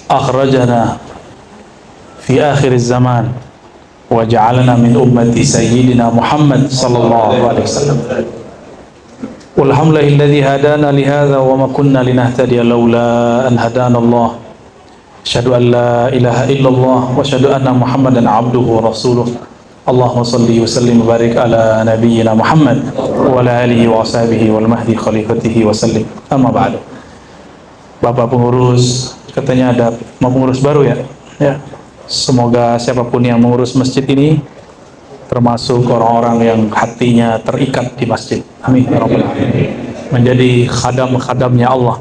akhrajana fi akhir zaman wa ja'alana min ummati sayyidina Muhammad sallallahu alaihi wasallam. Walhamdulillahilladzi hadana li hadza wa ma kunna linahtadiya laula an hadana Allah. Asyhadu an la ilaha illallah wa asyhadu anna Muhammadan abduhu wa rasuluh. Allahumma salli wa sallim wa barik ala nabiyyina Muhammad wa ala alihi wa ashabihi wal mahdi khalifatihi wa sallim. Amma ba'du. Bapak pengurus, katanya ada mau pengurus baru ya? Ya. Semoga siapapun yang mengurus masjid ini termasuk orang-orang yang hatinya terikat di masjid. Amin ya rabbal alamin. Menjadi khadam-khadamnya Allah,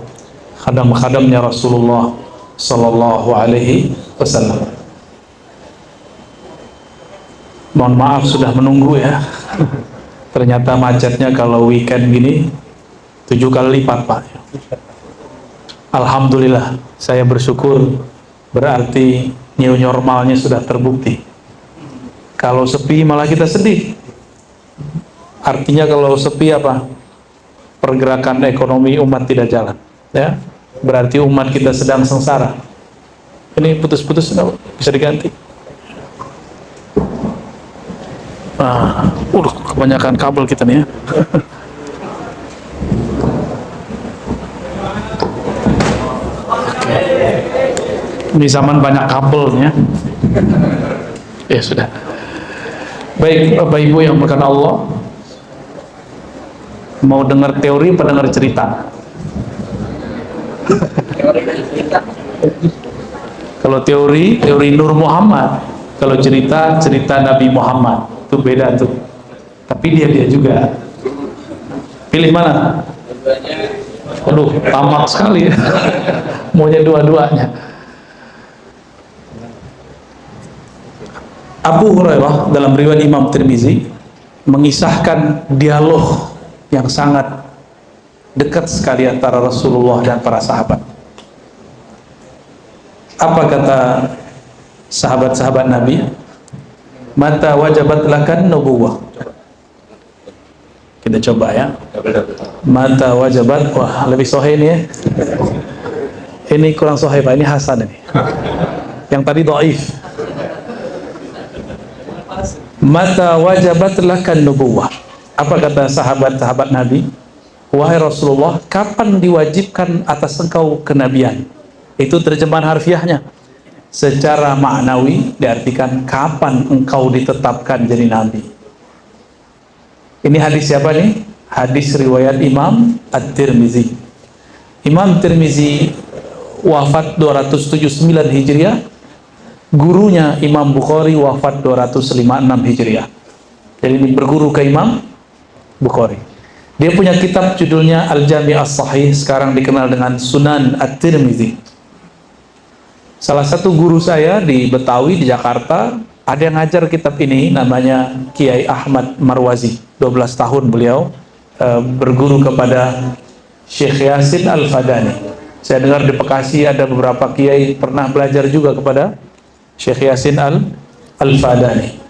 khadam-khadamnya Rasulullah sallallahu alaihi wasallam. Mohon maaf sudah menunggu ya. Ternyata macetnya kalau weekend gini 7 kali lipat, Pak. Alhamdulillah, saya bersyukur, berarti new normalnya sudah terbukti. Kalau sepi malah kita sedih. Artinya kalau sepi apa? Pergerakan ekonomi umat tidak jalan, ya. Berarti umat kita sedang sengsara. Ini putus-putus bisa diganti. Kebanyakan kabel kita nih ya. Ini zaman banyak kabelnya. Ya sudah. Baik, Bapak Ibu yang berkenan Allah, mau dengar teori apa dengar cerita? Kalau teori Nur Muhammad, kalau cerita Nabi Muhammad, itu beda tuh. Tapi dia juga. Pilih mana? Aduh, tamak sekali ya. Maunya dua-duanya. Abu Hurairah dalam riwayat Imam Tirmizi mengisahkan dialog yang sangat dekat sekali antara Rasulullah dan para sahabat. Apa kata sahabat-sahabat Nabi? Mata wajabat lakan nubuwah. Kita coba ya. Mata wajabat, wah lebih sahih ini ya. Ini kurang sahih Pak, ini hasan ini. Yang tadi dhaif. Mata wajabat lakan nubuwah. Apa kata sahabat-sahabat Nabi? Wahai Rasulullah, kapan diwajibkan atas engkau kenabian? Itu terjemahan harfiahnya. Secara maknawi diartikan kapan engkau ditetapkan jadi nabi. Ini hadis siapa nih? Hadis riwayat Imam At-Tirmizi. Imam Tirmizi wafat 279 Hijriah. Gurunya Imam Bukhari wafat 256 Hijriah. Jadi ini berguru ke Imam Bukhari. Dia punya kitab judulnya Al-Jami' As-Sahih, sekarang dikenal dengan Sunan At-Tirmizi. Salah satu guru saya di Betawi, di Jakarta, ada yang ngajar kitab ini, namanya Kiai Ahmad Marwazi. 12 tahun beliau berguru kepada Syekh Yasin Al-Fadani. Saya dengar di Bekasi ada beberapa kiai pernah belajar juga kepada Syekh Yasin Al-Fadani.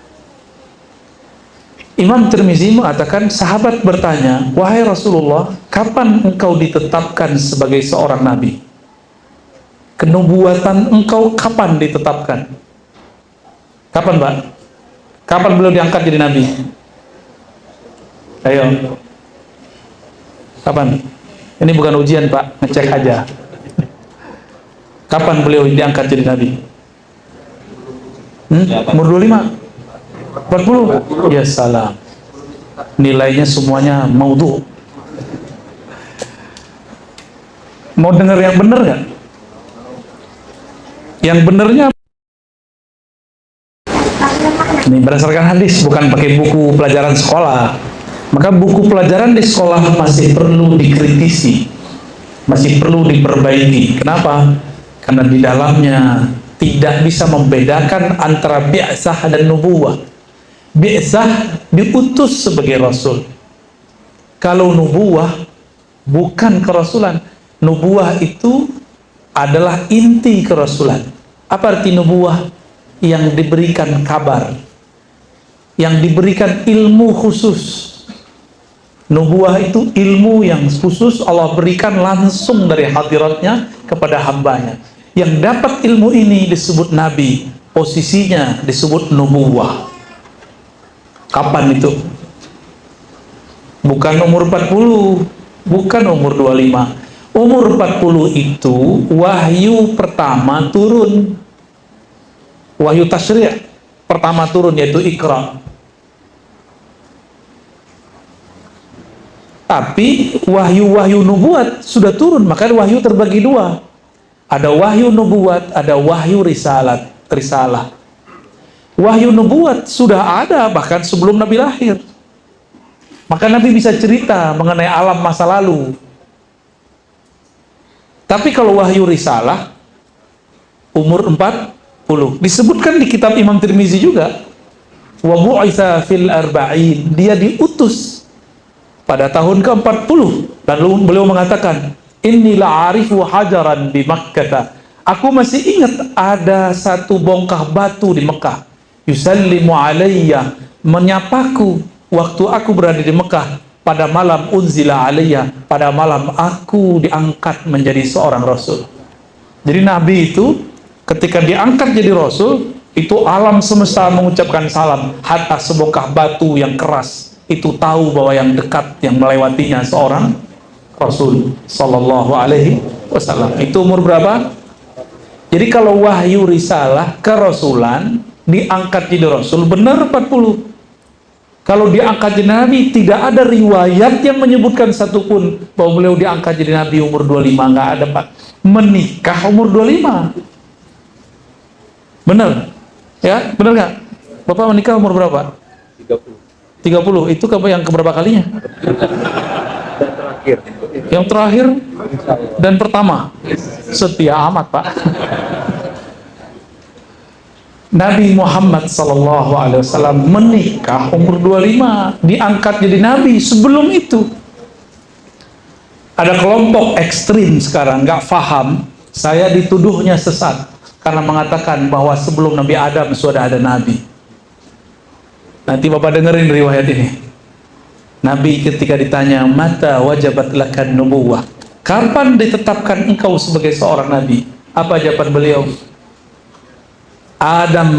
Imam Tirmizi mengatakan, sahabat bertanya, wahai Rasulullah, kapan engkau ditetapkan sebagai seorang nabi? Kenubuatan engkau kapan ditetapkan? Kapan, Pak? Kapan beliau diangkat jadi nabi? Ayo. Kapan? Ini bukan ujian, Pak, ngecek aja. Kapan beliau diangkat jadi nabi? Umur 25? 40? Ya salam. Nilainya semuanya maudhu. Mau dengar yang benar nggak? Yang benernya ini berdasarkan hadis, bukan pakai buku pelajaran sekolah. Maka buku pelajaran di sekolah masih perlu dikritisi, masih perlu diperbaiki. Kenapa? Karena di dalamnya tidak bisa membedakan antara bi'tsah dan nubuwah. Bi'tsah diutus sebagai rasul. Kalau nubuwah bukan kerasulan. Nubuwah itu adalah inti kerasulan. Apa arti nubuwah? Yang diberikan kabar, yang diberikan ilmu khusus. Nubuwah itu ilmu yang khusus Allah berikan langsung dari hadiratnya kepada hambanya. Yang dapat ilmu ini disebut nabi, posisinya disebut nubuwah. Kapan itu? Bukan umur 40, bukan umur 25. Umur 40 itu wahyu pertama turun. Wahyu tasyri' pertama turun, yaitu Iqra. Tapi wahyu-wahyu nubuat sudah turun, makanya wahyu terbagi dua. Ada wahyu nubuat, ada wahyu risalah. Wahyu nubuat sudah ada bahkan sebelum Nabi lahir. Maka Nabi bisa cerita mengenai alam masa lalu. Tapi kalau wahyu risalah, umur 40. Disebutkan di kitab Imam Tirmizi juga. Wa bu'itsa fil arba'in. Dia diutus pada tahun ke-40. Lalu beliau mengatakan, inni la'arifu hajaran di Makkah. Aku masih ingat ada satu bongkah batu di Mekah. Yusallimu alayya, menyapaku waktu aku berada di Mekah pada malam unzila alayya, pada malam aku diangkat menjadi seorang rasul. Jadi Nabi itu ketika diangkat jadi rasul, itu alam semesta mengucapkan salam. Hatta sebongkah batu yang keras itu tahu bahwa yang dekat, yang melewatinya seorang Rasul sallallahu alaihi wasallam. Itu umur berapa? Jadi kalau wahyu risalah kerasulan diangkat jadi rasul, benar 40. Kalau diangkat jadi nabi, tidak ada riwayat yang menyebutkan satupun bahwa beliau diangkat jadi nabi umur 25. Nggak ada, Pak. Menikah umur 25. Benar? Ya, benar nggak? Bapak menikah umur berapa? 30. Itu yang keberapa kalinya? Yang terakhir dan pertama. Setia amat, Pak. Nabi Muhammad SAW menikah umur 25, diangkat jadi nabi. Sebelum itu ada kelompok ekstrim sekarang nggak faham, saya dituduhnya sesat karena mengatakan bahwa sebelum Nabi Adam sudah ada nabi. Nanti Bapak dengerin riwayat ini. Nabi ketika ditanya, mata wajabat lakan nubuwah, kapan ditetapkan engkau sebagai seorang nabi? Apa jawaban beliau? Adam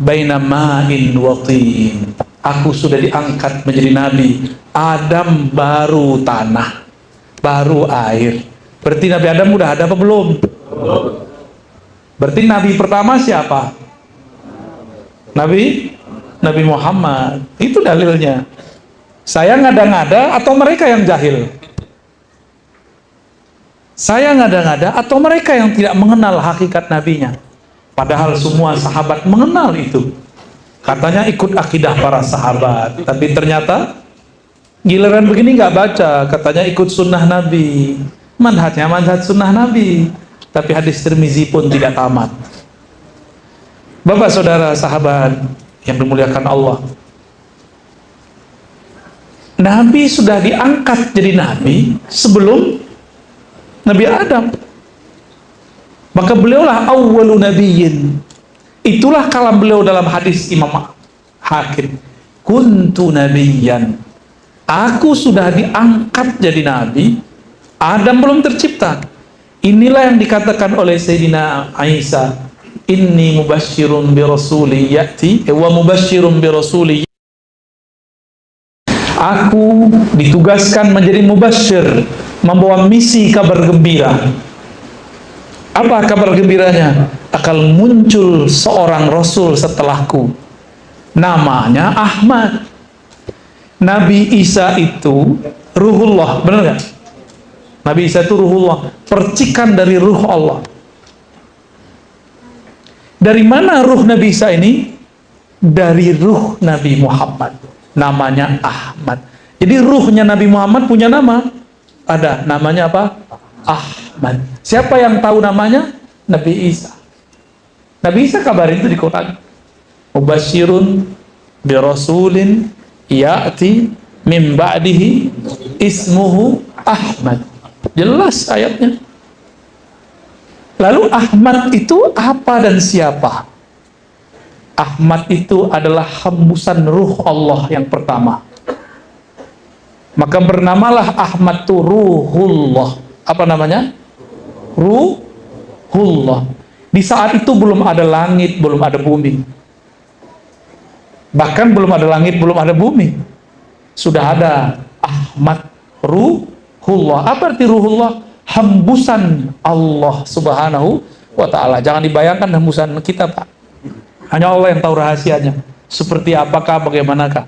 baina ma'in wa tin. Aku sudah diangkat menjadi nabi. Adam baru tanah, baru air. Berarti Nabi Adam udah ada apa belum? Berarti nabi pertama siapa? Nabi Muhammad. Itu dalilnya. Saya ngada-ngada atau mereka yang jahil? Saya ngada-ngada atau mereka yang tidak mengenal hakikat nabinya? Padahal semua sahabat mengenal itu. Katanya ikut akidah para sahabat, tapi ternyata giliran begini nggak baca. Katanya ikut sunnah Nabi, manhajnya manhaj sunnah Nabi, tapi hadis Tirmizi pun tidak tamat. Bapak saudara sahabat yang dimuliakan Allah, Nabi sudah diangkat jadi nabi sebelum Nabi Adam. Maka beliaulah awwalu nabiyyin. Itulah kalam beliau dalam hadis Imam Hakim. Kuntu nabiyyan. Aku sudah diangkat jadi nabi. Adam belum tercipta. Inilah yang dikatakan oleh Sayyidina Isa. Inni mubasyirun bi rasuli ya'ti wa mubasyirun bi rasuli. Aku ditugaskan menjadi mubasyir, membawa misi kabar gembira. Apa kabar gembiranya? Akan muncul seorang rasul setelahku, namanya Ahmad. Nabi Isa itu ruhullah, benar nggak? Nabi Isa itu ruhullah, percikan dari ruh Allah. Dari mana ruh Nabi Isa ini? Dari ruh Nabi Muhammad, namanya Ahmad. Jadi ruhnya Nabi Muhammad punya nama, ada namanya apa? Ahmad. Siapa yang tahu namanya? Nabi Isa. Nabi Isa kabarin itu di Quran. Mubasyirun bi rasulin ya'ti min ba'dihi ismuhu Ahmad. Jelas ayatnya. Lalu Ahmad itu apa dan siapa? Ahmad itu adalah hembusan ruh Allah yang pertama. Maka bernamalah Ahmad itu Ruhullah. Apa namanya? Hullah. Di saat itu belum ada langit, belum ada bumi. Bahkan belum ada langit, belum ada bumi. Sudah ada Ahmad Ruhullah. Apa arti Ruhullah? Hembusan Allah Subhanahu wa ta'ala. Jangan dibayangkan hembusan kita, Pak. Hanya Allah yang tahu rahasianya. Seperti apakah, bagaimanakah.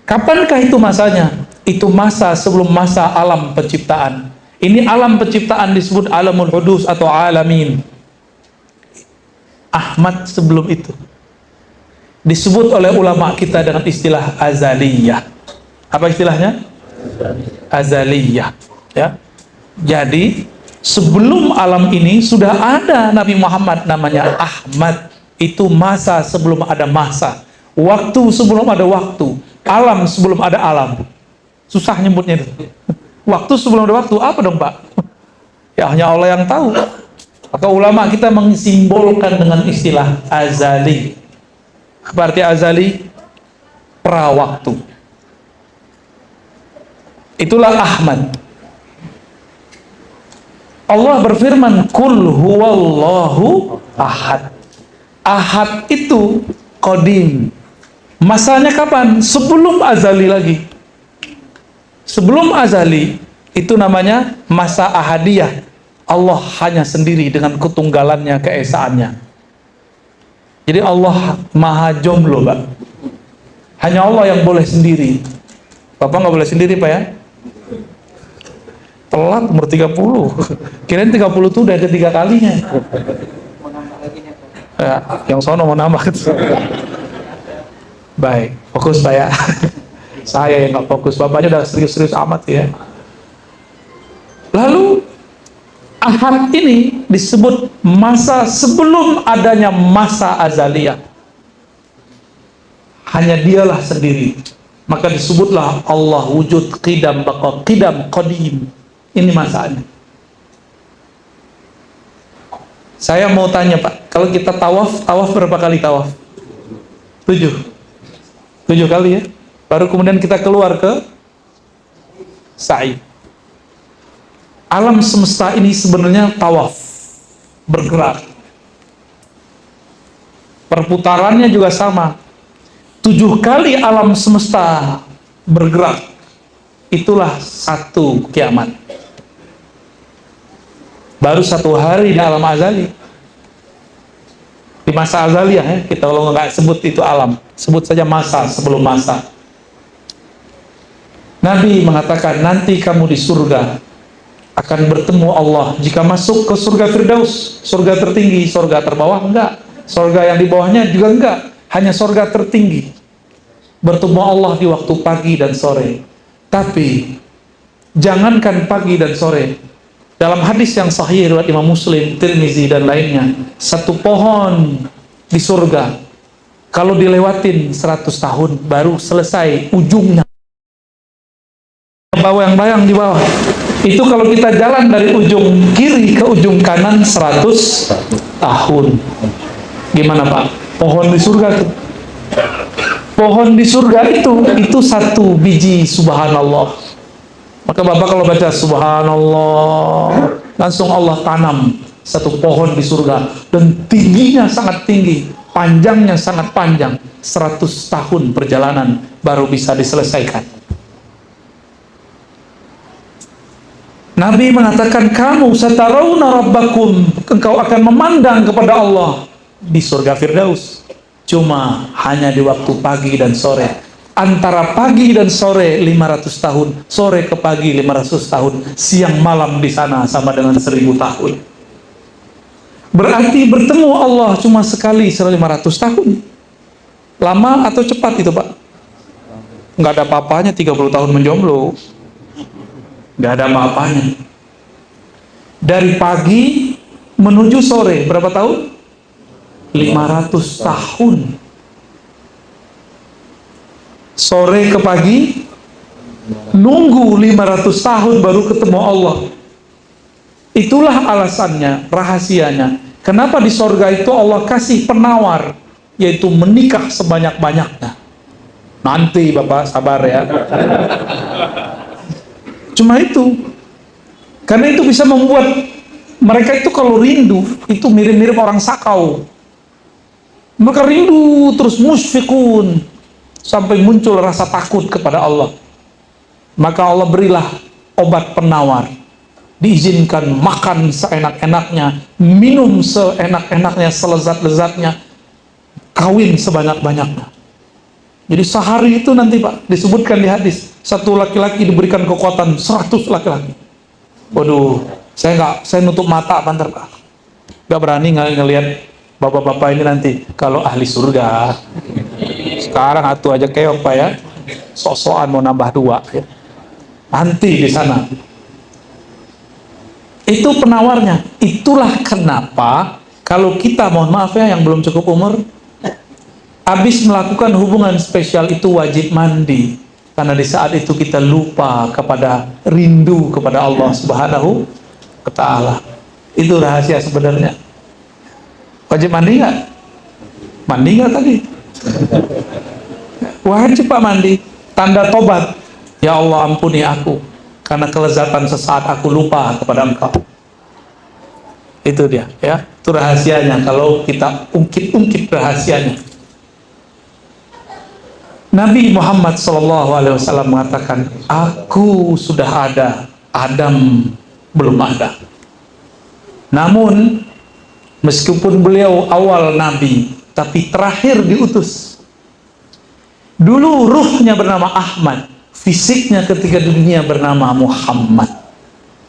Kapankah itu masanya? Itu masa sebelum masa alam penciptaan. Ini alam penciptaan disebut alamul hudus atau alamin. Ahmad sebelum itu disebut oleh ulama kita dengan istilah azaliyah. Apa istilahnya? Azaliyah. Ya. Jadi sebelum alam ini sudah ada Nabi Muhammad namanya Ahmad. Itu masa sebelum ada masa, waktu sebelum ada waktu, alam sebelum ada alam. Susah nyebutnya itu. Waktu sebelum ada waktu, apa dong Pak? Ya hanya Allah yang tahu. Maka ulama kita mensimbolkan dengan istilah azali. Apa arti azali? Prawaktu. Itulah Ahmad. Allah berfirman, Qul huwallahu ahad. Ahad itu qadim. Masanya kapan? Sebelum azali lagi. Sebelum azali, itu namanya masa ahadiyah. Allah hanya sendiri dengan ketunggalannya, keesaannya. Jadi Allah maha jomblo, Pak. Hanya Allah yang boleh sendiri. Bapak nggak boleh sendiri, Pak ya? Telat umur 30. Kirain 30 itu udah ketiga kalinya. Ya, yang sono mau nambah. Baik, fokus Pak ya. Saya yang nggak fokus. Bapaknya udah serius-serius amat ya. Lalu Ahad ini disebut masa sebelum adanya masa azaliyah. Hanya dialah sendiri. Maka disebutlah Allah wujud qidam baqa qidam qadim. Ini masanya. Saya mau tanya Pak, kalau kita tawaf berapa kali tawaf? 7 kali ya. Baru kemudian kita keluar ke sa'i. Alam semesta ini sebenarnya tawaf, bergerak. Perputarannya juga sama. 7 kali alam semesta bergerak. Itulah satu kiamat. Baru 1 hari di alam azali. Di masa azali ya, kita kalau nggak sebut itu alam, sebut saja masa sebelum masa. Nabi mengatakan nanti kamu di surga akan bertemu Allah. Jika masuk ke surga Firdaus, surga tertinggi, surga terbawah enggak, surga yang di bawahnya juga enggak, hanya surga tertinggi. Bertemu Allah di waktu pagi dan sore. Tapi jangankan pagi dan sore, dalam hadis yang sahih riwayat Imam Muslim, Tirmizi dan lainnya, 1 pohon di surga kalau dilewatin 100 tahun baru selesai ujungnya. Bayang-bayang di bawah. Itu kalau kita jalan dari ujung kiri ke ujung kanan 100 tahun. Gimana Pak? Pohon di surga tuh. Pohon di surga itu 1 biji subhanallah. Maka Bapak kalau baca subhanallah, langsung Allah tanam 1 pohon di surga. Dan tingginya sangat tinggi, panjangnya sangat panjang. 100 tahun perjalanan baru bisa diselesaikan. Nabi mengatakan, kamu satarawna rabbakum, engkau akan memandang kepada Allah di surga Firdaus. Cuma hanya di waktu pagi dan sore. Antara pagi dan sore 500 tahun, sore ke pagi 500 tahun, siang malam di sana sama dengan 1000 tahun. Berarti bertemu Allah cuma sekali 500 tahun. Lama atau cepat itu Pak? Nggak ada apa-apanya 30 tahun menjomblo. Nggak ada apa-apanya. Dari pagi menuju sore berapa tahun? 500 tahun. Sore ke pagi nunggu 500 tahun baru ketemu Allah. Itulah alasannya, rahasianya. Kenapa di sorga itu Allah kasih penawar, yaitu menikah sebanyak-banyaknya. Nanti Bapak sabar ya. Cuma itu. Karena itu bisa membuat Mereka itu kalau rindu, itu mirip-mirip orang sakau. Mereka rindu terus musfikun, sampai muncul rasa takut kepada Allah. Maka Allah berilah obat penawar. Diizinkan makan seenak-enaknya, minum seenak-enaknya, selezat-lezatnya, kawin sebanyak-banyaknya. Jadi sehari itu nanti Pak, disebutkan di hadis, satu laki-laki diberikan kekuatan 100 laki-laki. Waduh, saya nutup mata bentar Pak. Gak berani ngelihat bapak-bapak ini nanti kalau ahli surga. Sekarang atuh aja keok Pak ya, sok-sokan mau nambah 2 ya. Nanti di sana. Itu penawarnya. Itulah kenapa kalau kita, mohon maaf ya yang belum cukup umur, habis melakukan hubungan spesial itu wajib mandi. Karena di saat itu kita lupa kepada rindu kepada Allah Subhanahu wa Ta'ala. Itu rahasia sebenarnya. Wajib mandi nggak? Mandi nggak tadi? Wajib Pak mandi. Tanda tobat. Ya Allah ampuni aku, karena kelezatan sesaat aku lupa kepada Engkau. Itu dia, ya. Itu rahasianya. Kalau kita ungkit-ungkit rahasianya. Nabi Muhammad SAW mengatakan, aku sudah ada, Adam belum ada. Namun, meskipun beliau awal Nabi, tapi terakhir diutus. Dulu ruhnya bernama Ahmad, fisiknya ketika di dunia bernama Muhammad.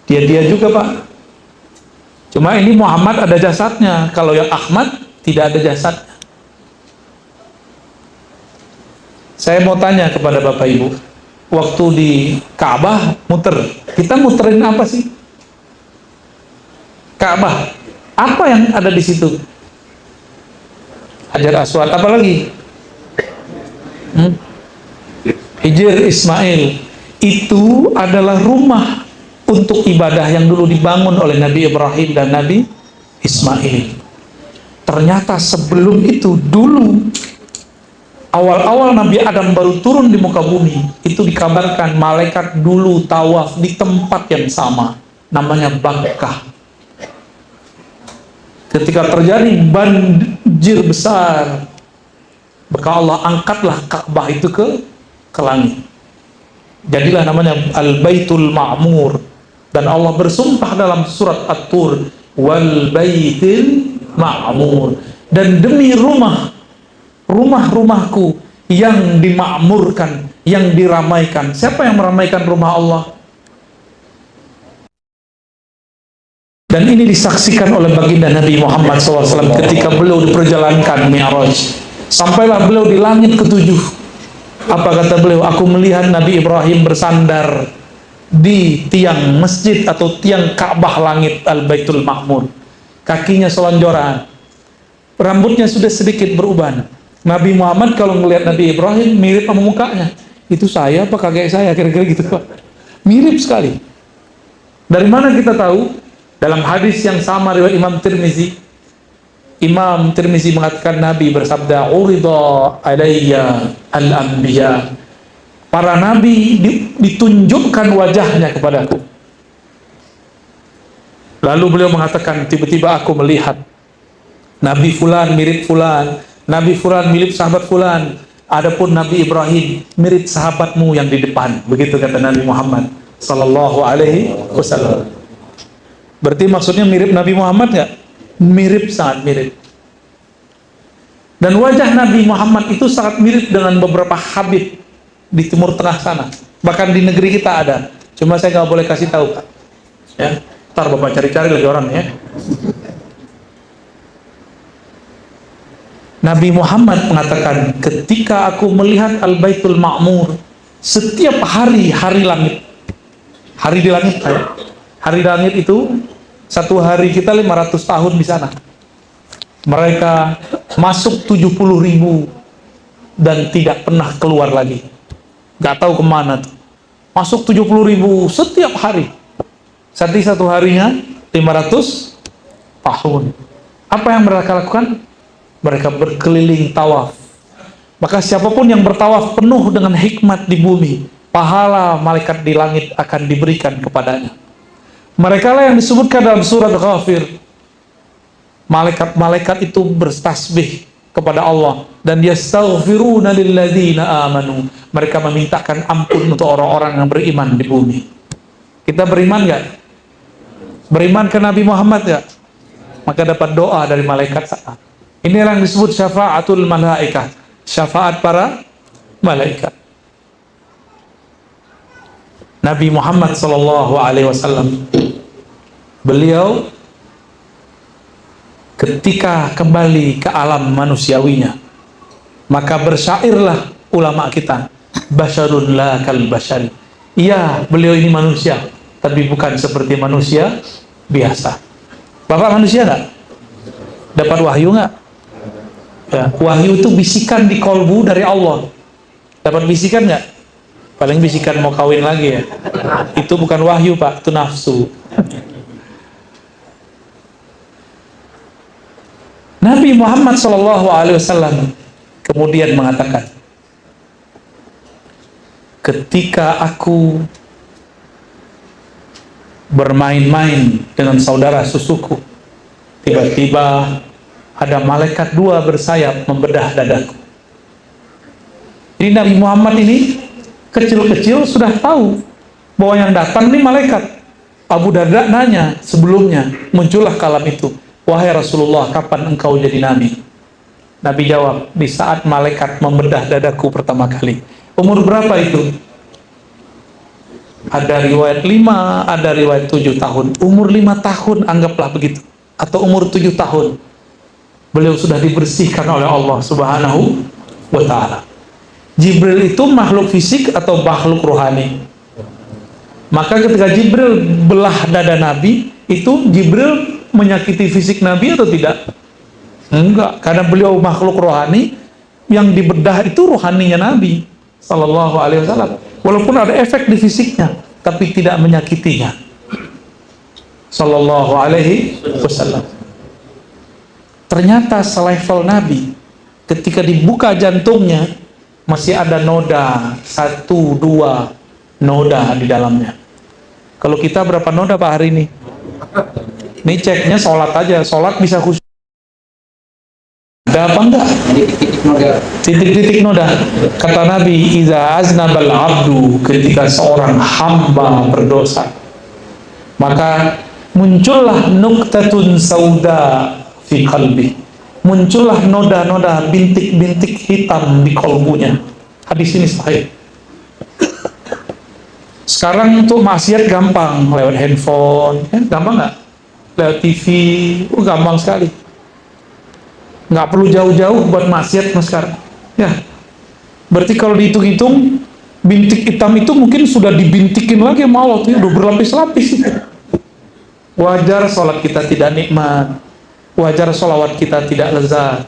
Dia juga Pak. Cuma ini Muhammad ada jasadnya, kalau yang Ahmad tidak ada jasadnya. Saya mau tanya kepada Bapak Ibu, waktu di Ka'bah muter, kita muterin apa sih? Ka'bah, apa yang ada di situ? Hajar Aswad, apa lagi? Hijr Ismail. Itu adalah rumah untuk ibadah yang dulu dibangun oleh Nabi Ibrahim dan Nabi Ismail. Ternyata sebelum itu, dulu awal-awal Nabi Adam baru turun di muka bumi, itu dikabarkan malaikat dulu tawaf di tempat yang sama, namanya Bakkah. Ketika terjadi banjir besar, maka Allah angkatlah Ka'bah itu ke langit. Jadilah namanya Al-Baitul Ma'mur. Dan Allah bersumpah dalam surat At-Tur, wal baitil ma'mur, dan demi rumah-rumahku yang dimakmurkan, yang diramaikan. Siapa yang meramaikan rumah Allah? Dan ini disaksikan oleh baginda Nabi Muhammad SAW ketika beliau diperjalankan Mi'raj. Sampailah beliau di langit ke-7. Apa kata beliau? Aku melihat Nabi Ibrahim bersandar di tiang masjid atau tiang Ka'bah langit Al-Baitul Ma'mur. Kakinya selonjoran, rambutnya sudah sedikit beruban. Nabi Muhammad kalau melihat Nabi Ibrahim mirip sama mukanya. Itu saya apa kakek saya, kira-kira gitu Pak. Mirip sekali. Dari mana kita tahu? Dalam hadis yang sama riwayat Imam Tirmizi. Imam Tirmizi mengatakan Nabi bersabda, urida alayya al-anbiya. Para nabi ditunjukkan wajahnya kepadaku. Lalu beliau mengatakan, tiba-tiba aku melihat Nabi Fulan mirip Fulan, Nabi Fulan mirip sahabat Fulan, adapun Nabi Ibrahim mirip sahabatmu yang di depan. Begitu kata Nabi Muhammad sallallahu alaihi wasallam. Berarti maksudnya mirip Nabi Muhammad nggak? Mirip, sangat mirip. Dan wajah Nabi Muhammad itu sangat mirip dengan beberapa habib di Timur Tengah sana. Bahkan di negeri kita ada. Cuma saya nggak boleh kasih tahu Pak. Ya, ntar Bapak cari-cari lagi orang ya. Nabi Muhammad mengatakan, ketika aku melihat Al-Baitul Ma'mur, setiap hari langit. Hari di langit, hari di langit itu satu hari kita 500 tahun di sana. Mereka masuk 70.000 dan tidak pernah keluar lagi. Gak tahu kemana tuh. Masuk 70.000 setiap hari. Satu harinya 500 tahun. Apa yang mereka lakukan? Mereka berkeliling tawaf. Maka siapapun yang bertawaf penuh dengan hikmat di bumi, pahala malaikat di langit akan diberikan kepadanya. Mereka lah yang disebutkan dalam surat Ghafir. Malaikat-malaikat itu bertasbih kepada Allah dan yastaghfiruna lilladzina amanu. Mereka memintakan ampun untuk orang-orang yang beriman di bumi. Kita beriman nggak? Beriman ke Nabi Muhammad nggak? Maka dapat doa dari malaikat saat. Ini yang disebut syafaatul malaikat, syafaat para malaikat. Nabi Muhammad SAW, beliau ketika kembali ke alam manusiawinya, maka bersyairlah ulama kita, basyarun la kal basyari. Iya, beliau ini manusia, tapi bukan seperti manusia biasa. Bapak manusia nggak? Dapat wahyu nggak? Ya, wahyu itu bisikan di kolbu dari Allah. Dapat bisikan nggak? Paling bisikan mau kawin lagi ya. Itu bukan wahyu Pak, itu nafsu. Nabi Muhammad SAW kemudian mengatakan, ketika aku bermain-main dengan saudara susuku, tiba-tiba ada malaikat dua bersayap membedah dadaku. Jadi Nabi Muhammad ini kecil-kecil sudah tahu bahwa yang datang ini malaikat. Abu Darda nanya sebelumnya, muncullah kalam itu, wahai Rasulullah, kapan engkau jadi nabi? Nabi jawab, di saat malaikat membedah dadaku pertama kali. Umur berapa itu? Ada riwayat 5, ada riwayat 7 tahun. Umur 5 tahun anggaplah begitu, atau umur 7 tahun, beliau sudah dibersihkan oleh Allah Subhanahu wa ta'ala. Jibril itu makhluk fisik atau makhluk rohani? Maka ketika Jibril belah dada Nabi, itu Jibril menyakiti fisik Nabi atau tidak? Enggak, karena beliau makhluk rohani, yang dibedah itu rohaninya Nabi Sallallahu Alaihi Wasallam. Walaupun ada efek di fisiknya, tapi tidak menyakitinya. Sallallahu Alaihi Wasallam. Ternyata selevel Nabi, ketika dibuka jantungnya, masih ada noda, 1, 2 noda di dalamnya. Kalau kita berapa noda Pak hari ini? Ini ceknya sholat aja, sholat bisa khusyuk. Ada apa enggak? Titik-titik noda. Kata Nabi, iza aznabal abdu, ketika seorang hamba berdosa, maka muncullah nuktatun sauda fi qalbi. Muncullah noda-noda, bintik-bintik hitam di kolbunya. Hadis ini sahih. Sekarang untuk maksiat gampang, lewat handphone, ya, gampang nggak? Lewat TV, gampang sekali. Nggak perlu jauh-jauh buat maksiat mas sekarang. Ya, berarti kalau dihitung-hitung, bintik hitam itu mungkin sudah dibintikin lagi sama Allah, udah berlapis-lapis itu. Wajar sholat kita tidak nikmat, wajar sholawat kita tidak lezat,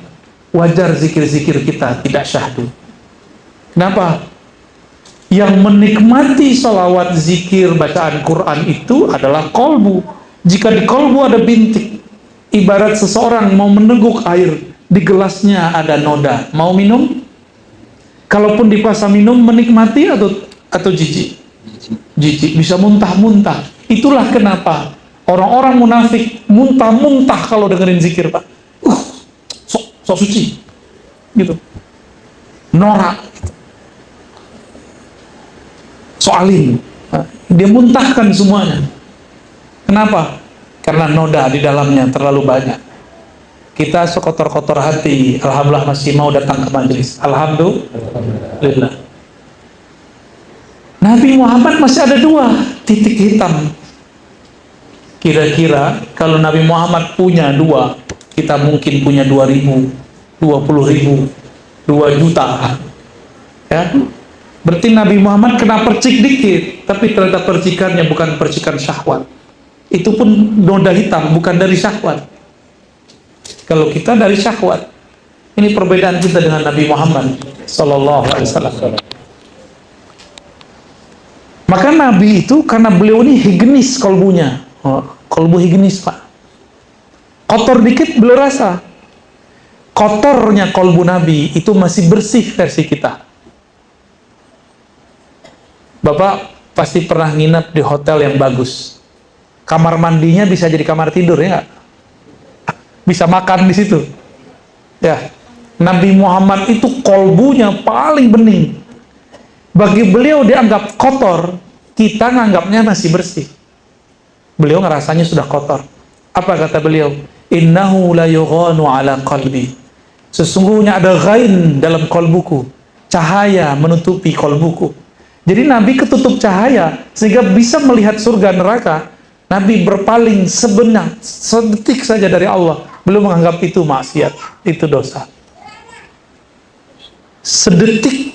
wajar zikir-zikir kita tidak syahdu. Kenapa? Yang menikmati sholawat, zikir, bacaan Quran itu adalah kolbu. Jika di kolbu ada bintik, ibarat seseorang mau meneguk air, di gelasnya ada noda, mau minum? Kalaupun dipaksa minum, menikmati atau jijik? Jijik, bisa muntah-muntah. Itulah kenapa orang-orang munafik muntah-muntah kalau dengerin zikir Pak. Sok suci gitu, norak, soalim, dia muntahkan semuanya. Kenapa? Karena noda di dalamnya terlalu banyak. Kita sekotor-kotor hati, alhamdulillah masih mau datang ke majelis. Alhamdulillah. Nabi Muhammad masih ada 2 titik hitam. Kira-kira kalau Nabi Muhammad punya 2, kita mungkin punya 2.000, 20.000, 2 juta. Ya? Berarti Nabi Muhammad kena percik dikit, tapi ternyata percikannya bukan percikan syahwat. Itu pun noda hitam, bukan dari syahwat. Kalau kita dari syahwat. Ini perbedaan kita dengan Nabi Muhammad Sallallahu Alaihi Wasallam. Maka Nabi itu, karena beliau ini higienis kolbunya, kolbu higienis Pak, kotor dikit beliau rasa. Kotornya kolbu Nabi itu masih bersih versi kita. Bapak pasti pernah nginap di hotel yang bagus. kamar mandinya bisa jadi kamar tidur, ya nggak? Bisa makan di situ. Ya, Nabi Muhammad itu kolbunya paling bening. Bagi beliau dianggap kotor, kita nganggapnya masih bersih. Beliau ngerasanya sudah kotor. Apa kata beliau? Innahu la yughanu ala qalbi. Sesungguhnya ada ghain dalam kolbuku. Cahaya menutupi kolbuku. Jadi Nabi ketutup cahaya sehingga bisa melihat surga neraka. Nabi berpaling sedetik saja dari Allah. Belum menganggap itu maksiat, itu dosa. Sedetik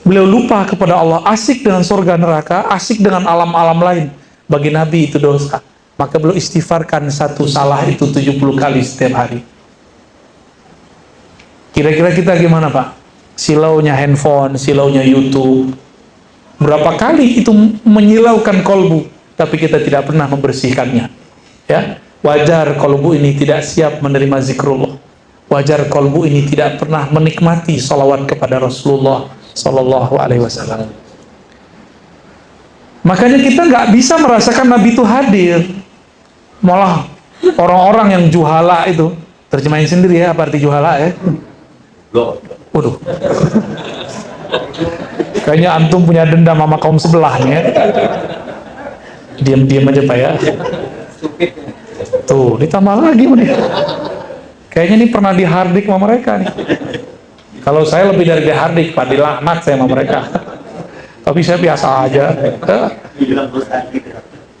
beliau lupa kepada Allah, asik dengan surga neraka, asik dengan alam-alam lain. Bagi Nabi itu dosa. Maka beliau istighfarkan satu salah itu 70 kali setiap hari. Kira-kira kita gimana, Pak? Silaunya handphone, silaunya YouTube. Berapa kali itu menyilaukan kolbu, tapi kita tidak pernah membersihkannya. Ya, wajar kolbu ini tidak siap menerima zikrullah. Wajar kolbu ini tidak pernah menikmati salawat kepada Rasulullah Sallallahu Alaihi Wasallam. Makanya kita nggak bisa merasakan Nabi itu hadir. Malah orang-orang yang juhala itu, terjemahin sendiri ya apa arti juhala ya? Waduh. Kayaknya antum punya dendam sama kaum sebelahnya. Diam-diam aja Pak ya. Tuh, ditambah lagi nih. Kayaknya ini pernah dihardik sama mereka nih. Kalau saya lebih dari dihardik, Pak, dilaknat saya sama mereka. Tapi saya biasa aja.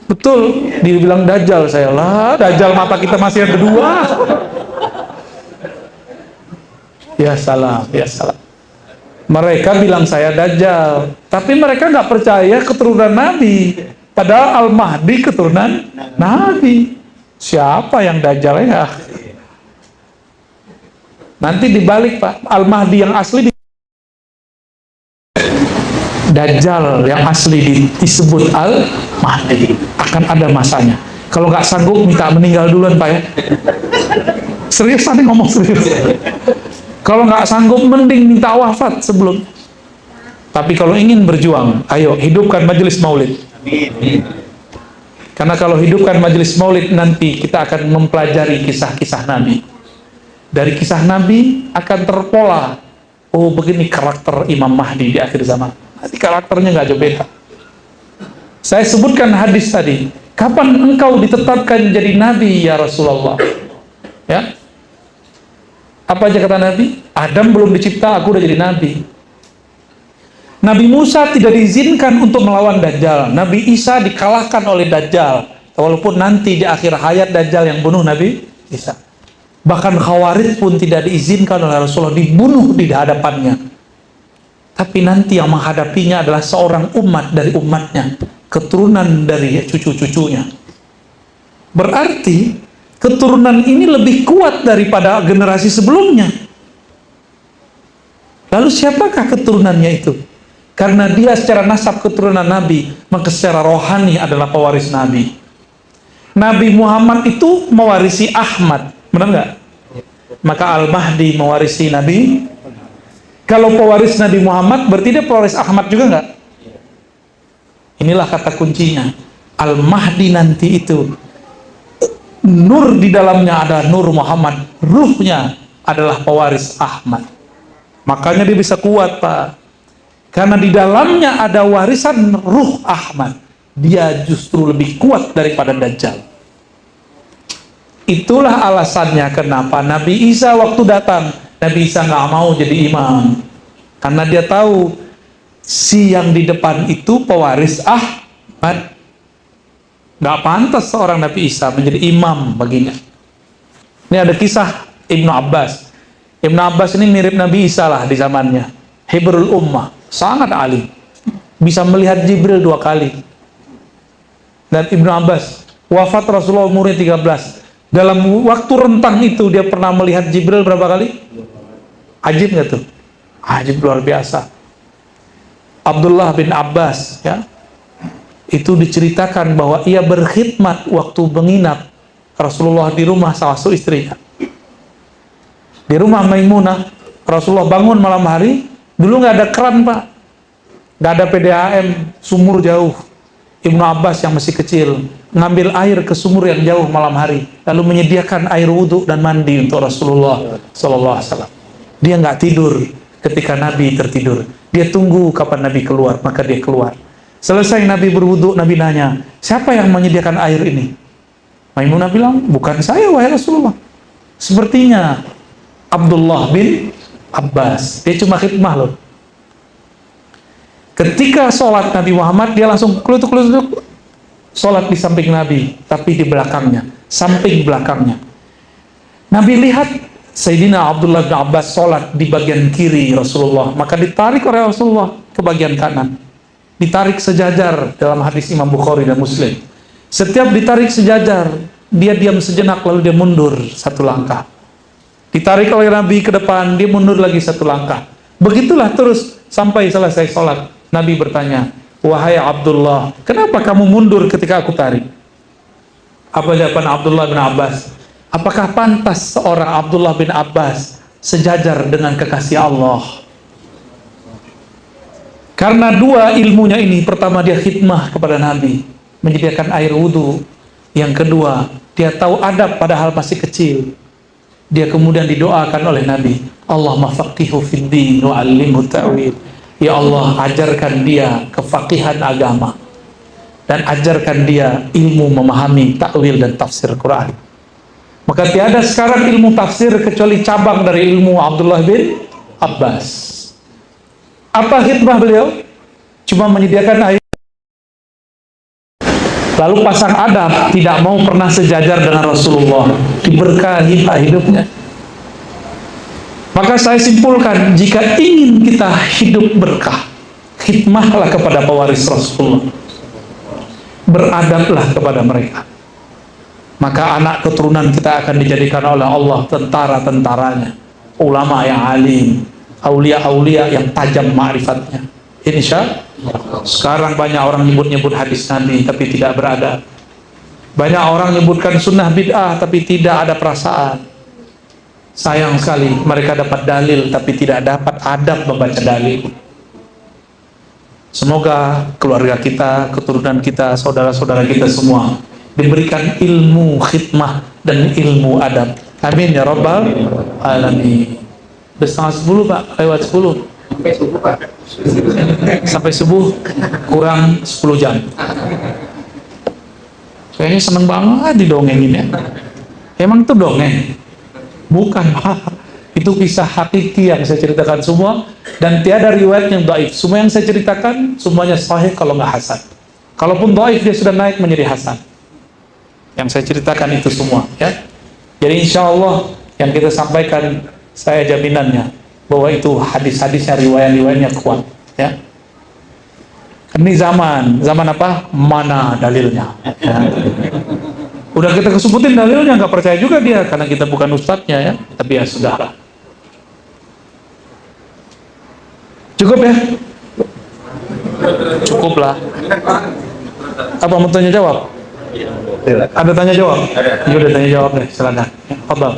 Betul, dibilang dajjal saya lah. Dajjal mata kita masih ada dua. Ya salam, ya salam. Mereka bilang saya dajjal, tapi mereka nggak percaya keturunan Nabi. Padahal Al-Mahdi keturunan Nabi. Siapa yang dajjal ya? Nanti dibalik Pak, Al-Mahdi yang asli Dajjal yang asli disebut Al-Mahdi. Akan ada masanya. Kalau nggak sanggup minta meninggal duluan Pak ya. Serius tadi ngomong serius. Kalau nggak sanggup mending minta wafat sebelum. Tapi kalau ingin berjuang, ayo hidupkan majelis maulid. Karena kalau hidupkan majelis maulid nanti kita akan mempelajari kisah-kisah Nabi. Dari kisah Nabi akan terpola. Oh begini karakter Imam Mahdi di akhir zaman. Nanti karakternya nggak jauh beda. Saya sebutkan hadis tadi. Kapan engkau ditetapkan jadi Nabi ya Rasulullah? Ya. Apa aja kata Nabi? Adam belum dicipta, aku udah jadi Nabi. Nabi Musa tidak diizinkan untuk melawan Dajjal. Nabi Isa dikalahkan oleh Dajjal. Walaupun nanti di akhir hayat Dajjal yang bunuh Nabi Isa. Bahkan Khawarij pun tidak diizinkan oleh Rasulullah, dibunuh di hadapannya. Tapi nanti yang menghadapinya adalah seorang umat dari umatnya, keturunan dari cucu-cucunya. Berarti keturunan ini lebih kuat daripada generasi sebelumnya. Lalu siapakah keturunannya itu? Karena dia secara nasab keturunan Nabi, maka secara rohani adalah pewaris Nabi. Nabi Muhammad itu mewarisi Ahmad, benar nggak? Maka Al-Mahdi mewarisi Nabi. Kalau pewaris Nabi Muhammad, berarti dia pewaris Ahmad juga nggak? Inilah kata kuncinya. Al-Mahdi nanti itu, nur di dalamnya ada nur Muhammad, ruhnya adalah pewaris Ahmad. Makanya dia bisa kuat Pak. Karena di dalamnya ada warisan ruh Ahmad. Dia justru lebih kuat daripada Dajjal. Itulah alasannya kenapa Nabi Isa waktu datang, Nabi Isa nggak mau jadi imam. Karena dia tahu si yang di depan itu pewaris Ahmad. Nggak pantas seorang Nabi Isa menjadi imam baginya. Ini ada kisah Ibnu Abbas. Ibnu Abbas ini mirip Nabi Isa lah di zamannya. Hibrul Ummah. Sangat alim, bisa melihat Jibril 2 kali. Dan Ibnu Abbas wafat Rasulullah umurnya 13. Dalam waktu rentang itu dia pernah melihat Jibril berapa kali? Ajib nggak tuh? Ajib luar biasa. Abdullah bin Abbas ya, itu diceritakan bahwa ia berkhidmat waktu menginap Rasulullah di rumah salah satu istrinya. Di rumah Maimunah, Rasulullah bangun malam hari. Dulu nggak ada keran Pak, nggak ada PDAM, sumur jauh. Ibnu Abbas yang masih kecil ngambil air ke sumur yang jauh malam hari, lalu menyediakan air wudhu dan mandi untuk Rasulullah Sallallahu Alaihi Wasallam. Dia nggak tidur ketika Nabi tertidur. Dia tunggu kapan Nabi keluar, maka dia keluar. Selesai Nabi berwudhu, Nabi nanya, siapa yang menyediakan air ini? Maimunah bilang, bukan saya wahai Rasulullah. Sepertinya Abdullah bin Abbas. Dia cuma khidmah loh. Ketika sholat Nabi Muhammad, dia langsung kelutuk-kelutuk sholat di samping Nabi, tapi di belakangnya, samping belakangnya. Nabi lihat Sayyidina Abdullah bin Abbas sholat di bagian kiri Rasulullah, maka ditarik oleh Rasulullah ke bagian kanan. Ditarik sejajar dalam hadis Imam Bukhari dan Muslim. Setiap ditarik sejajar, dia diam sejenak lalu dia mundur satu langkah. Ditarik oleh Nabi ke depan, dia mundur lagi satu langkah. Begitulah terus sampai selesai sholat. Nabi bertanya, wahai Abdullah, kenapa kamu mundur ketika aku tarik? Apa jawaban Abdullah bin Abbas? Apakah pantas seorang Abdullah bin Abbas sejajar dengan kekasih Allah? Karena dua ilmunya ini, pertama dia khidmah kepada Nabi, menyediakan air wudhu. Yang kedua, dia tahu adab padahal masih kecil. Dia kemudian didoakan oleh Nabi, Allahumma faqihu fid din wa 'allimhu ta'wil. Ya Allah, ajarkan dia kefaqihan agama dan ajarkan dia ilmu memahami takwil dan tafsir Quran. Maka tiada sekarang ilmu tafsir kecuali cabang dari ilmu Abdullah bin Abbas. Apa khidmah beliau? Cuma menyediakan air, lalu pasang adab, tidak mau pernah sejajar dengan Rasulullah, diberkahi hidupnya. Maka saya simpulkan, jika ingin kita hidup berkah, khidmahlah kepada pewaris Rasulullah, beradablah kepada mereka. Maka anak keturunan kita akan dijadikan oleh Allah tentara-tentaranya, ulama yang alim, aulia-aulia yang tajam ma'rifatnya. Insya Allah. Sekarang banyak orang nyebut-nyebut hadis Nabi tapi tidak beradab. Banyak orang nyebutkan sunnah bid'ah tapi tidak ada perasaan. Sayang sekali, mereka dapat dalil tapi tidak dapat adab membaca dalil. Semoga keluarga kita, keturunan kita, saudara-saudara kita semua diberikan ilmu khidmah dan ilmu adab. Amin ya rabbal alamin. Udah 9:30 Pak, lewat 10. Sampai subuh Pak. Sampai subuh kurang 10 jam. Kayaknya seneng banget didongengin ya. Emang itu dongeng? Bukan, itu kisah hakiki yang saya ceritakan semua, dan tiada riwayat yang dhaif. Semua yang saya ceritakan semuanya sahih kalau nggak hasan. Kalaupun dhaif dia sudah naik menjadi hasan. Yang saya ceritakan itu semua, ya. Jadi insya Allah yang kita sampaikan, saya jaminannya bahwa itu hadis-hadisnya, riwayat-riwayatnya kuat, ya. Ini zaman apa? Mana dalilnya? Ya. Udah kita kesebutin dalilnya, nggak percaya juga dia, karena kita bukan ustadznya ya. Tapi ya sudahlah. Cukup ya? Cukuplah. Apa mau tanya jawab? Ada tanya jawab? Ya udah tanya jawab deh, silakan. Fadhal.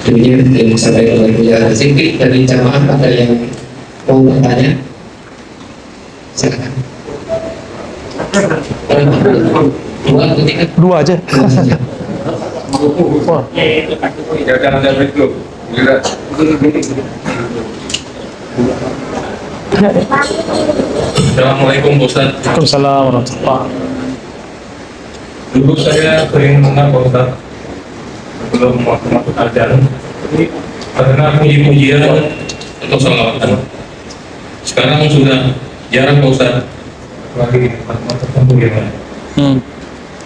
Demikian yang disampaikan oleh Buya Zikri. Dari jamaah ada yang mau bertanya? Silakan. Dua atau tiga? Dua aja. Wah. Assalamualaikum Ustaz. Waalaikumsalam warahmatullahi. Dulu saya sering dengar Pak Ustaz belum masuk ajaran, karena puji-pujian atau salawatan. Sekarang sudah jarang Pak Ustaz, lagi di tempat tertentu gimana?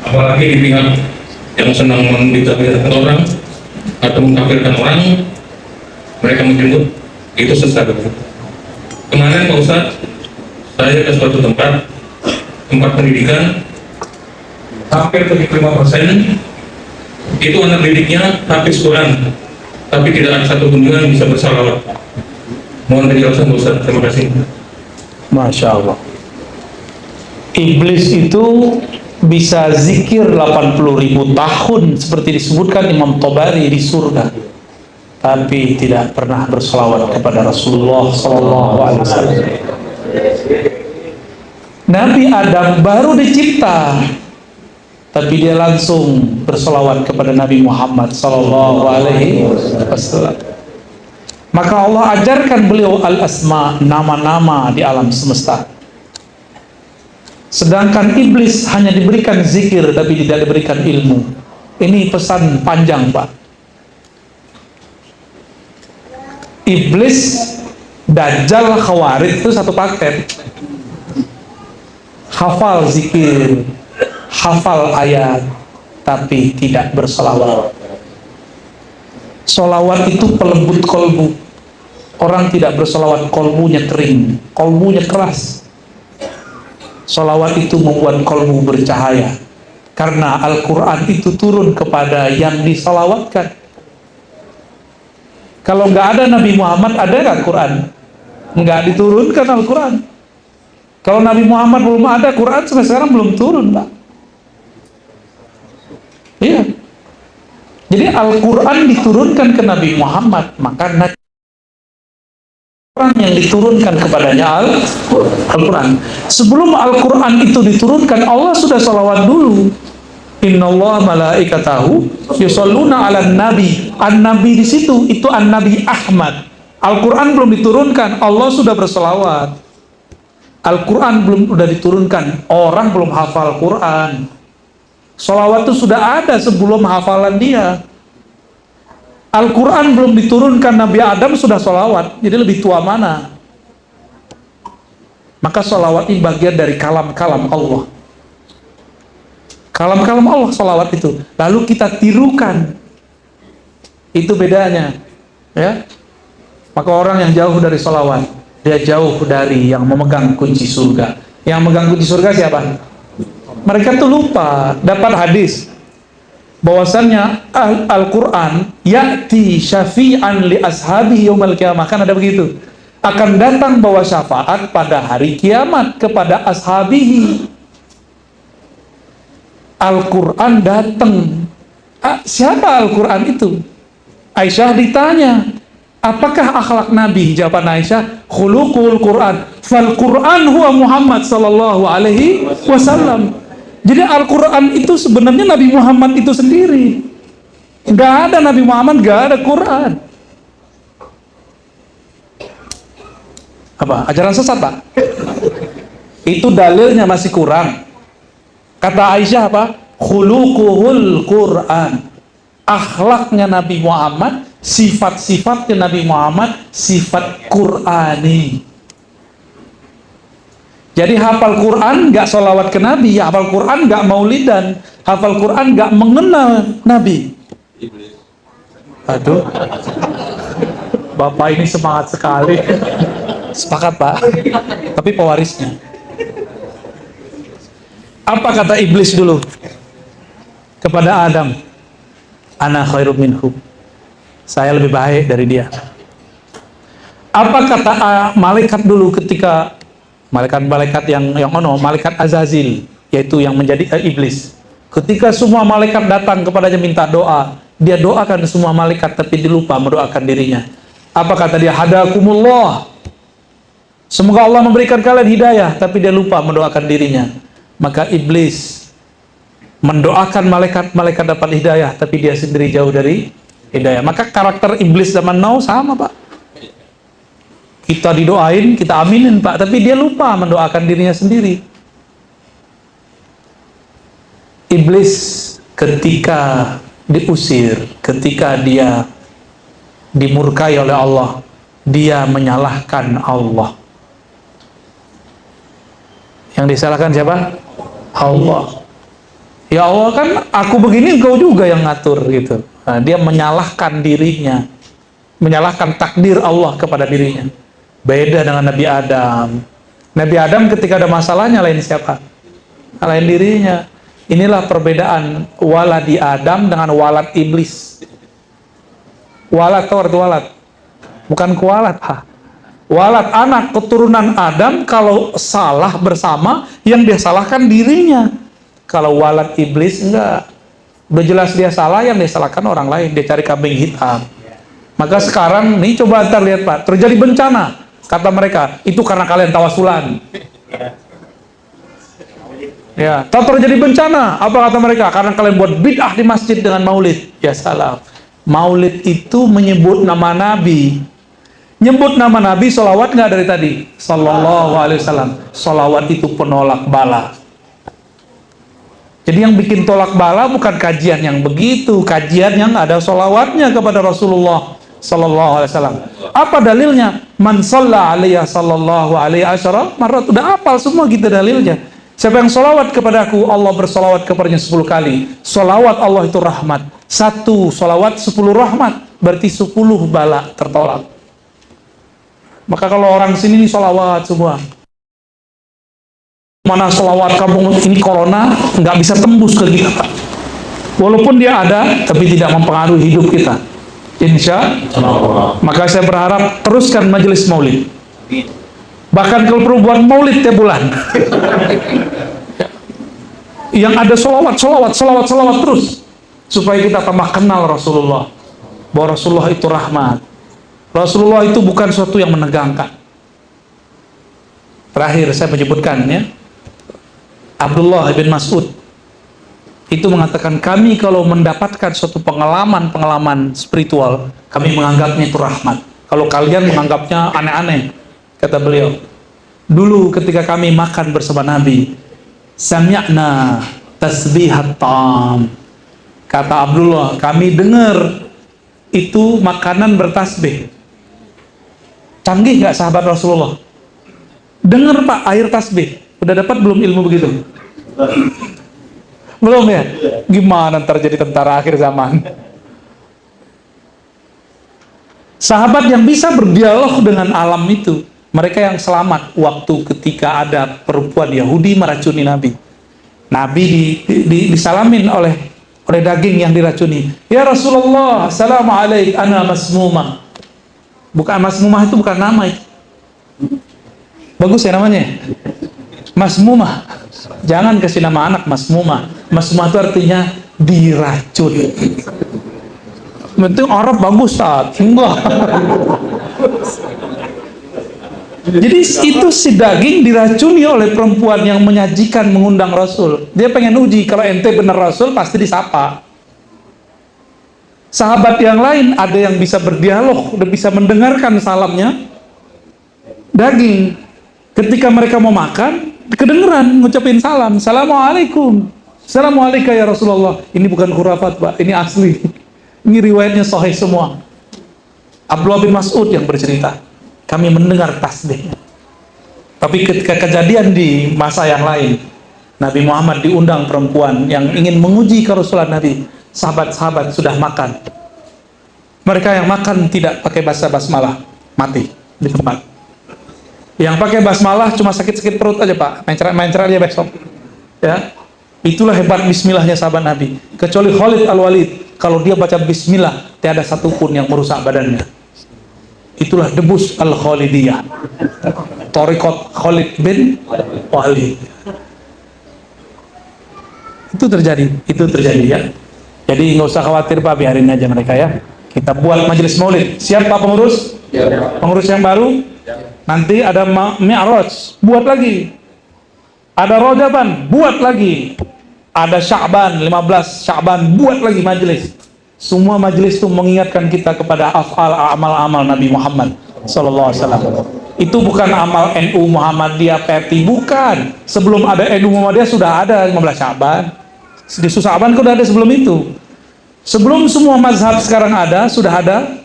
Apalagi di pihak yang senang membicarakan orang atau mengkafirkan orang, mereka menyebut itu sesat. Kemarin Pak Ustaz, saya ke suatu tempat pendidikan, hampir 75% itu anak didiknya hafiz Quran, tapi tidak ada satu pun yang bisa bersalawat. Mohon penjelasan Pak Ustaz, terima kasih. Masya Allah. Iblis itu bisa zikir 80.000 tahun seperti disebutkan Imam Tabari di surga, tapi tidak pernah berselawat kepada Rasulullah SAW. Nabi Adam baru dicipta, tapi dia langsung berselawat kepada Nabi Muhammad SAW. Maka Allah ajarkan beliau al-asma, nama-nama di alam semesta. Sedangkan iblis hanya diberikan zikir tapi tidak diberikan ilmu. Ini pesan panjang, Pak. Iblis, Dajjal, Khawarij itu satu paket. Hafal zikir, hafal ayat, tapi tidak bersolawat. Solawat itu pelembut kolbu. Orang tidak bersolawat, kolbunya kering, kolbunya keras. Solawat itu membuat kolbu bercahaya, karena Al-Quran itu turun kepada yang disolawatkan. Kalau nggak ada Nabi Muhammad, ada nggak Quran? Nggak diturunkan Al-Quran. Kalau Nabi Muhammad belum ada, Quran sampai sekarang belum turun, Pak. Iya. Jadi Al-Quran diturunkan ke Nabi Muhammad, maka orang yang diturunkan kepadanya Al-Quran. Sebelum Al-Quran itu diturunkan, Allah sudah salawat dulu. Innallaha malaikatahu yusholluna 'alan nabi. An-nabi di situ itu An-Nabi Ahmad. Al-Quran belum diturunkan, Allah sudah berselawat. Al-Quran belum sudah diturunkan, orang belum hafal Quran. Salawat itu sudah ada sebelum hafalan dia. Al-Quran belum diturunkan, Nabi Adam sudah salawat. Jadi lebih tua mana? Maka salawat ini bagian dari kalam-kalam Allah. Kalam-kalam Allah salawat itu. Lalu kita tirukan. Itu bedanya. Ya. Maka orang yang jauh dari salawat, dia jauh dari yang memegang kunci surga. Yang memegang kunci surga siapa? Mereka tuh lupa. Dapat hadis bahwasannya Al-Quran ya'ti syafi'an li ashabi yaumal qiyamah, kan ada begitu, akan datang bawa syafaat pada hari kiamat kepada ashabihi. Al-Quran datang. Siapa Al-Quran itu? Aisyah ditanya, apakah akhlak Nabi? Jawaban Aisyah, khuluqul Quran, fal Quran huwa Muhammad sallallahu alaihi wasallam. Jadi Al-Quran itu sebenarnya Nabi Muhammad itu sendiri. Nggak ada Nabi Muhammad, nggak ada Quran. Apa? Ajaran sesat, Pak? Itu dalilnya masih kurang. Kata Aisyah apa? Khuluquhul Quran. Akhlaknya Nabi Muhammad, sifat-sifatnya Nabi Muhammad, sifat Qurani. Jadi hafal Quran nggak sholawat ke Nabi, ya hafal Quran nggak maulidan, hafal Quran nggak mengenal Nabi. Aduh, Bapak ini semangat sekali. Sepakat, Pak. Tapi pewarisnya. Apa kata iblis dulu kepada Adam? Ana khairum minhu. Saya lebih baik dari dia. Apa kata malaikat dulu ketika malaikat malaikat Azazil, yaitu yang menjadi iblis. Ketika semua malaikat datang kepadanya minta doa, dia doakan semua malaikat tapi dia lupa mendoakan dirinya. Apa kata dia? Hadakumullah. Semoga Allah memberikan kalian hidayah, tapi dia lupa mendoakan dirinya. Maka iblis mendoakan malaikat dapat hidayah, tapi dia sendiri jauh dari hidayah. Maka karakter iblis zaman now sama, Pak. Kita didoain, kita aminin, Pak, tapi dia lupa mendoakan dirinya sendiri. Iblis ketika diusir, ketika dia dimurkai oleh Allah, dia menyalahkan Allah. Yang disalahkan siapa? Allah. Ya Allah, kan aku begini, engkau juga yang ngatur gitu. Nah, dia menyalahkan dirinya, menyalahkan takdir Allah kepada dirinya. Beda dengan Nabi Adam. Nabi Adam ketika ada masalah nyalain siapa? Nyalain dirinya. Inilah perbedaan waladi Adam dengan walad iblis. Walad, tahu arti walad? Bukan kualat, ha. Walad, anak keturunan Adam, kalau salah bersama, yang dia salahkan dirinya. Kalau walad iblis enggak. Udah jelas dia salah, yang dia salahkan orang lain, dia cari kambing hitam. Maka sekarang nih coba ntar lihat Pak, terjadi bencana. Kata mereka, itu karena kalian tawasulan. Ya, tak terjadi bencana. Apa kata mereka? Karena kalian buat bid'ah di masjid dengan maulid. Ya salah. Maulid itu menyebut nama Nabi. Nyebut nama Nabi, sholawat nggak dari tadi? Sallallahu alaihi wasallam. Sholawat itu penolak bala. Jadi yang bikin tolak bala bukan kajian yang begitu, kajian yang ada sholawatnya kepada Rasulullah Sallallahu alaihi wasallam. Apa dalilnya? Man shalla alaihi sallallahu alaihi asyara marrat. Udah hafal semua kita dalilnya. Siapa yang sholawat kepadaku, Allah bersolawat kepadanya 10 kali. Sholawat Allah itu rahmat. 1 sholawat 10 rahmat. Berarti 10 bala tertolak. Maka kalau orang sini nih sholawat semua. Mana sholawat kampung ini corona nggak bisa tembus ke kita, Pak. Walaupun dia ada, tapi tidak mempengaruhi hidup kita. Insya Allah. Maka saya berharap teruskan majelis maulid. Bahkan kalau perlu buat maulid tiap bulan. Yang ada sholawat terus. Supaya kita tambah kenal Rasulullah. Bahwa Rasulullah itu rahmat. Rasulullah itu bukan sesuatu yang menegangkan. Terakhir saya menyebutkan ya. Abdullah bin Mas'ud itu mengatakan, kami kalau mendapatkan suatu pengalaman spiritual, kami menganggapnya itu rahmat. Kalau kalian menganggapnya aneh-aneh, kata beliau. Dulu ketika kami makan bersama Nabi, sami'na tasbihat ta'am. Kata Abdullah, kami dengar itu makanan bertasbih. Canggih nggak sahabat Rasulullah? Dengar Pak, air tasbih. Udah dapat belum ilmu begitu? Belum ya? Gimana ntar jadi tentara akhir zaman? Sahabat yang bisa berdialog dengan alam itu, mereka yang selamat waktu ketika ada perempuan Yahudi meracuni Nabi. Nabi disalamin oleh daging yang diracuni. Ya Rasulullah, assalamualaikum, ana masmumah. Bukan masmumah, itu bukan nama itu. Bagus ya namanya? Masmumah. Jangan kasih nama anak masmumah. Masmumah itu artinya diracun. Penting Arab bagus tak? Enggak. Jadi itu si daging diracuni oleh perempuan yang menyajikan, mengundang Rasul. Dia pengen uji kalau ente bener Rasul pasti disapa. Sahabat yang lain ada yang bisa berdialog, udah bisa mendengarkan salamnya. Daging ketika mereka mau makan kedengeran ngucapin salam, assalamualaikum, assalamualaikum ya Rasulullah. Ini bukan khurafat Pak, ini asli. Ini riwayatnya sahih semua. Abdullah bin Mas'ud yang bercerita, kami mendengar tasbihnya. Tapi ketika kejadian di masa yang lain, Nabi Muhammad diundang perempuan yang ingin menguji kerasulan Nabi. Sahabat-sahabat sudah makan. Mereka yang makan tidak pakai basmalah, mati di tempat. Yang pakai basmalah cuma sakit-sakit perut aja Pak, main cerai dia besok. Ya, itulah hebat Bismillahnya sahabat Nabi. Kecuali Khalid Al-Walid, kalau dia baca Bismillah, tiada satupun yang merusak badannya. Itulah debus Al-Khalidiyah, Thariqat Khalid bin Walid. Itu terjadi ya. Jadi nggak usah khawatir Pak, biarin aja mereka ya. Kita buat majelis maulid. Siap Pak pengurus? Pengurus yang baru? Nanti ada Mi'raj, buat lagi. Ada Rojaban, buat lagi. Ada Sya'ban, 15 Sya'ban, buat lagi majelis. Semua majelis itu mengingatkan kita kepada amal-amal Nabi Muhammad sallallahu alaihi wasallam. Itu bukan amal NU Muhammadiyah PRT, bukan. Sebelum ada NU Muhammadiyah sudah ada 15 Sya'ban. Di Sya'ban sudah ada sebelum itu. Sebelum semua mazhab sekarang ada, sudah ada.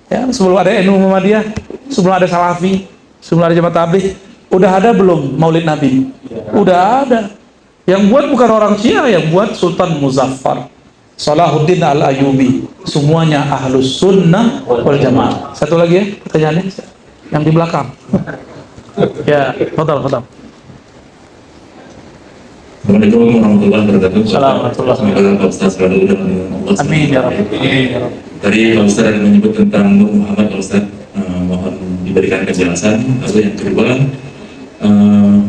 Ya, sebelum ada NU Muhammadiyah, sebelum ada Salafi, sebelum ada Jamaah Tabligh, udah ada belum Maulid Nabi? Udah ada. Yang buat bukan orang Syiah, yang buat Sultan Muzaffar, Salahuddin Al-Ayyubi. Semuanya Ahlus Sunnah wal Jamaah. Satu lagi ya pertanyaannya, yang di belakang. Ya, fadhal. Assalamualaikum warahmatullahi wabarakatuh. Assalamualaikum. Ustaz Radul dan Allah. Amin ya Rabbi. Tadi Pak Ustaz ada menyebut tentang Nur Muhammad, Pak Ustaz, mohon diberikan kejelasan. Lalu yang kedua,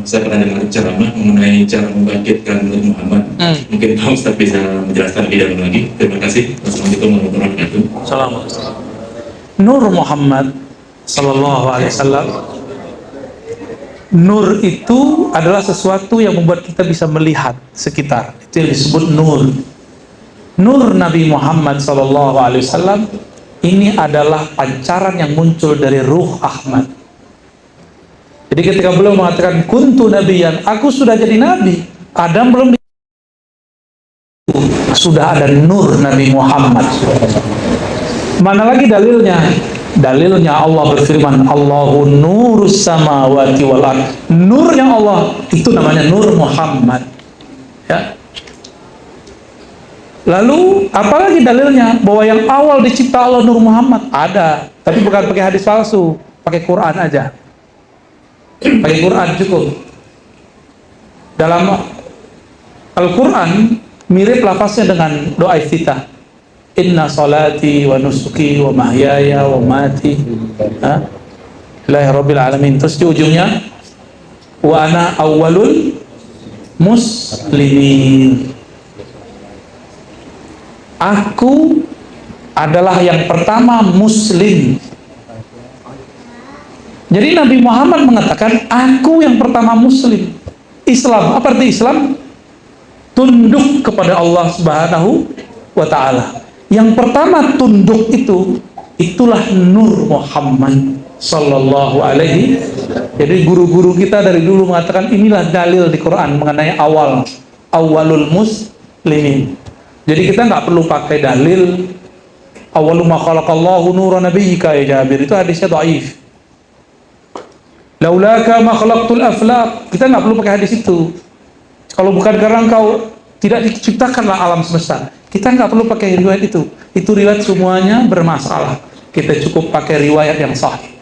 saya pernah dengar ceramah mengenai cara membangkitkan Nur Muhammad. Mungkin Pak Ustaz bisa menjelaskan lebih dalam lagi. Terima kasih. Wassalamualaikum warahmatullahi wabarakatuh. Assalamualaikum. Nur Muhammad sallallahu alaihi wasallam, nur itu adalah sesuatu yang membuat kita bisa melihat sekitar. Itu yang disebut nur. Nur Nabi Muhammad sallallahu alaihi wasallam ini adalah pancaran yang muncul dari ruh Ahmad. Jadi ketika beliau mengatakan kuntu nabiyan, aku sudah jadi nabi, Adam belum sudah ada nur Nabi Muhammad. Mana lagi dalilnya? Dalilnya Allah berfirman, Allahu nurus samawati wal ard. Nurnya Allah itu namanya Nur Muhammad. Ya. Lalu apalagi dalilnya bahwa yang awal dicipta Allah Nur Muhammad? Ada, tapi bukan pakai hadis palsu, pakai Quran aja. Pakai Quran cukup. Dalam Al-Quran mirip lafaznya dengan doa iftitah. Inna salati wa nusuki wa mahyaya wa mati lillahi rabbil alamin. Terus di ujungnya wa ana awwalul muslimin. Aku adalah yang pertama muslim. Jadi Nabi Muhammad mengatakan aku yang pertama muslim. Islam, apa arti Islam? Tunduk kepada Allah Subhanahu wa ta'ala. Yang pertama tunduk itu, itulah Nur Muhammad sallallahu alaihi. Jadi guru-guru kita dari dulu mengatakan inilah dalil di Quran mengenai awalul muslimin. Jadi kita nggak perlu pakai dalil awwalu ma khalaqallahu nuran nabiyyika ya Jabir, itu hadisnya dhaif. Laulaka ma khalaqtul aflaq, kita nggak perlu pakai hadis itu. Kalau bukan karena engkau tidak diciptakanlah alam semesta, kita nggak perlu pakai riwayat itu. Itu riwayat semuanya bermasalah. Kita cukup pakai riwayat yang sahih.